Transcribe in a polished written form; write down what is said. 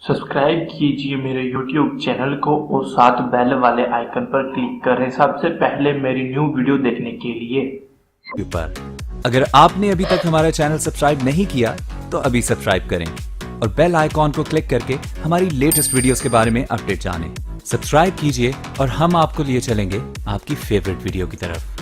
Subscribe कीजिए मेरे YouTube channel को और साथ बेल वाले आइकन पर क्लिक करें सबसे पहले मेरी न्यू वीडियो देखने के लिए। पर अगर आपने अभी तक हमारा चैनल सब्सक्राइब नहीं किया तो अभी सब्सक्राइब करें और बेल आइकॉन को क्लिक करके हमारी लेटेस्ट वीडियोस के बारे में अपडेट जानें। सब्सक्राइब कीजिए और हम आपको लिए चलेंगे आपकी फेवरेट वीडियो की तरफ।